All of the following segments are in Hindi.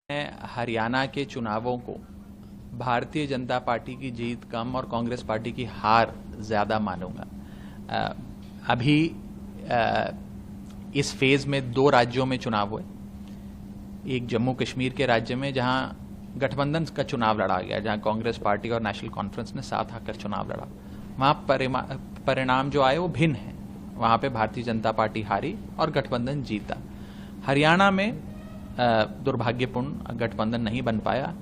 मैं हरियाणा के चुनावों को भारतीय जनता पार्टी की जीत कम और कांग्रेस पार्टी की हार ज़्यादा मानूंगा। अभी इस फेज में 2 राज्यों में चुनाव हुए। एक जम्मू कश्मीर के राज्य में जहां गठबंधन का चुनाव लड़ा गया, जहां कांग्रेस पार्टी और नेशनल कॉन्फ्रेंस ने साथ आकर चुनाव लड़ा, वहां परिणाम जो आए वो भिन्न है। वहां पे भारतीय जनता पार्टी हारी और गठबंधन जीता। हरियाणा में दुर्भाग्यपूर्ण गठबंधन नहीं बन पाया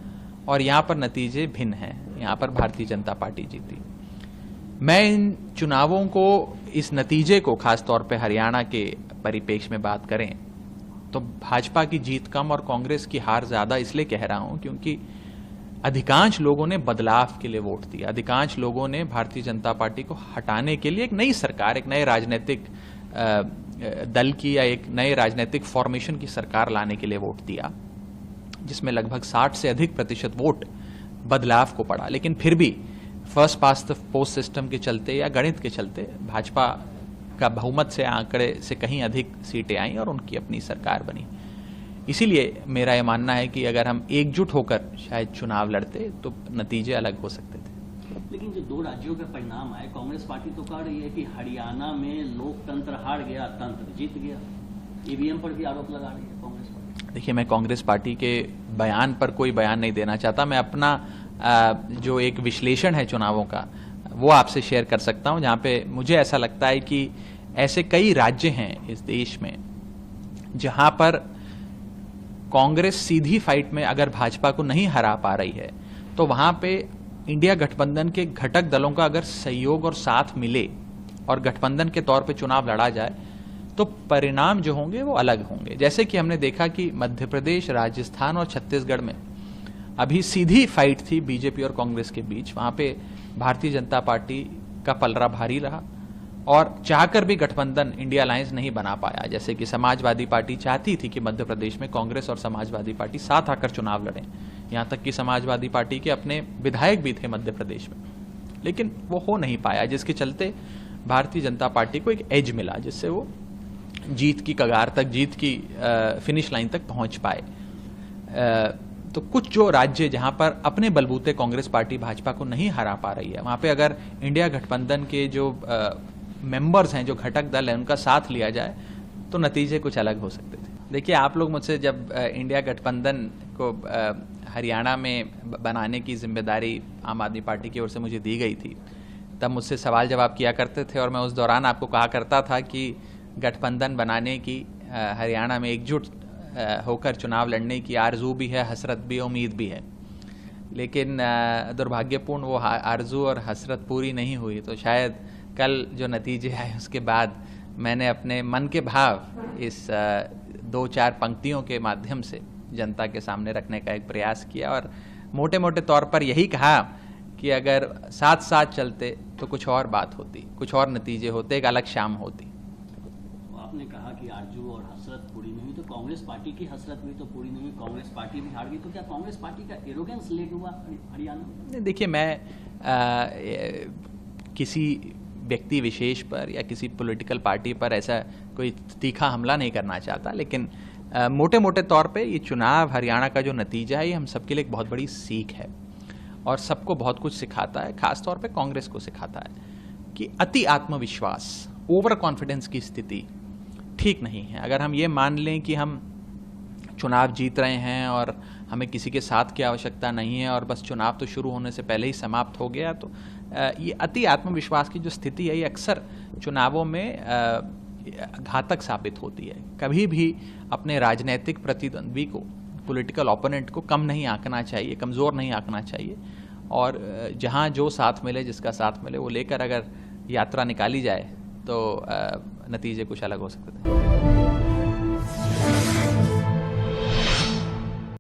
और यहां पर नतीजे भिन्न हैं। यहां पर भारतीय जनता पार्टी जीती। मैं इन चुनावों को, इस नतीजे को, खासतौर पे हरियाणा के परिप्रेक्ष्य में बात करें तो भाजपा की जीत कम और कांग्रेस की हार ज्यादा इसलिए कह रहा हूं क्योंकि अधिकांश लोगों ने बदलाव के लिए वोट दिया। अधिकांश लोगों ने भारतीय जनता पार्टी को हटाने के लिए एक नई सरकार, एक नए राजनीतिक दल की या एक नए राजनीतिक फॉर्मेशन की सरकार लाने के लिए वोट दिया, जिसमें लगभग 60 से अधिक प्रतिशत वोट बदलाव को पड़ा। लेकिन फिर भी first past the post system के चलते या गणित के चलते भाजपा का बहुमत से आंकड़े से कहीं अधिक सीटें आई और उनकी अपनी सरकार बनी। इसीलिए मेरा यह मानना है कि अगर हम एकजुट होकर शायद चुनाव लड़ते तो नतीजे अलग हो सकते थे। लेकिन जो 2 राज्यों के परिणाम आए, कांग्रेस पार्टी तो कह रही है कि हरियाणा में लोकतंत्र हार गया, तंत्र जीत गया। ईवीएम पर भी आरोप लगा रही है कांग्रेस पार्टी। देखिए, मैं कांग्रेस पार्टी के बयान पर कोई बयान नहीं देना चाहता। मैं अपना जो एक विश्लेषण है चुनावों का वो आपसे शेयर कर सकता हूं, जहां पे मुझे ऐसा लगता है कि ऐसे कई राज्य हैं इस देश में जहां पर कांग्रेस सीधी फाइट में अगर भाजपा को नहीं हरा पा रही है तो वहां पे इंडिया गठबंधन के घटक दलों का अगर सहयोग और साथ मिले और गठबंधन के तौर पे चुनाव लड़ा जाए तो परिणाम जो होंगे वो अलग होंगे। जैसे कि हमने देखा कि मध्य प्रदेश, राजस्थान और छत्तीसगढ़ में अभी सीधी फाइट थी बीजेपी और कांग्रेस के बीच। वहां पे भारतीय जनता पार्टी का पलड़ा भारी रहा और चाहकर भी गठबंधन इंडिया अलायंस नहीं बना पाया। जैसे कि समाजवादी पार्टी चाहती थी कि मध्य प्रदेश में कांग्रेस और समाजवादी पार्टी साथ आकर चुनाव लड़ें। यहां तक कि समाजवादी पार्टी के अपने विधायक भी थे मध्य प्रदेश में, लेकिन वो हो नहीं पाया, जिसके चलते भारतीय जनता पार्टी को एक एज मिला, जिससे वो जीत की कगार तक, जीत की फिनिश लाइन तक पहुंच पाए। तो कुछ जो राज्य जहां पर अपने बलबूते कांग्रेस पार्टी भाजपा को नहीं हरा पा रही है, वहां पे अगर इंडिया गठबंधन के जो मेंबर्स हैं, जो घटक दल हैं, उनका साथ लिया जाए तो नतीजे कुछ अलग हो सकते थे। देखिए, आप लोग मुझसे जब इंडिया गठबंधन को हरियाणा में बनाने की जिम्मेदारी आम आदमी पार्टी की ओर से मुझे दी गई थी, तब मुझसे सवाल जवाब किया करते थे और मैं उस दौरान आपको कहा करता था कि गठबंधन बनाने की, हरियाणा में एकजुट होकर चुनाव लड़ने की आरजू भी है, हसरत भी, उम्मीद भी है। लेकिन दुर्भाग्यपूर्ण वो आरजू और हसरत पूरी नहीं हुई। तो शायद कल जो नतीजे आए उसके बाद मैंने अपने मन के भाव इस 2-4 पंक्तियों के माध्यम से जनता के सामने रखने का एक प्रयास किया और मोटे मोटे तौर पर यही कहा कि अगर साथ साथ चलते तो कुछ और बात होती, कुछ और नतीजे होते, एक अलग शाम होती। आपने कहा कि आरजू और हसरत पूरी नहीं हुई, तो कांग्रेस पार्टी की हसरत भी तो पूरी नहीं हुई, कांग्रेस पार्टी भी हार गई। तो क्या कांग्रेस पार्टी का एरोगेंस लेट हुआ हरियाणा में? देखिए, मैं किसी व्यक्ति विशेष पर या किसी पॉलिटिकल पार्टी पर ऐसा कोई तीखा हमला नहीं करना चाहता, लेकिन मोटे मोटे तौर पे ये चुनाव, हरियाणा का जो नतीजा है, ये हम सबके लिए एक बहुत बड़ी सीख है और सबको बहुत कुछ सिखाता है। खासतौर पे कांग्रेस को सिखाता है कि अति आत्मविश्वास, ओवर कॉन्फिडेंस की स्थिति ठीक नहीं है। अगर हम ये मान लें कि हम चुनाव जीत रहे हैं और हमें किसी के साथ की आवश्यकता नहीं है और बस चुनाव तो शुरू होने से पहले ही समाप्त हो गया, तो ये अति आत्मविश्वास की जो स्थिति है, ये अक्सर चुनावों में घातक साबित होती है। कभी भी अपने राजनीतिक प्रतिद्वंद्वी को, पॉलिटिकल ओपोनेंट को कम नहीं आंकना चाहिए, कमज़ोर नहीं आंकना चाहिए और जहां जो साथ मिले, जिसका साथ मिले, वो लेकर अगर यात्रा निकाली जाए तो नतीजे कुछ अलग हो सकते थे।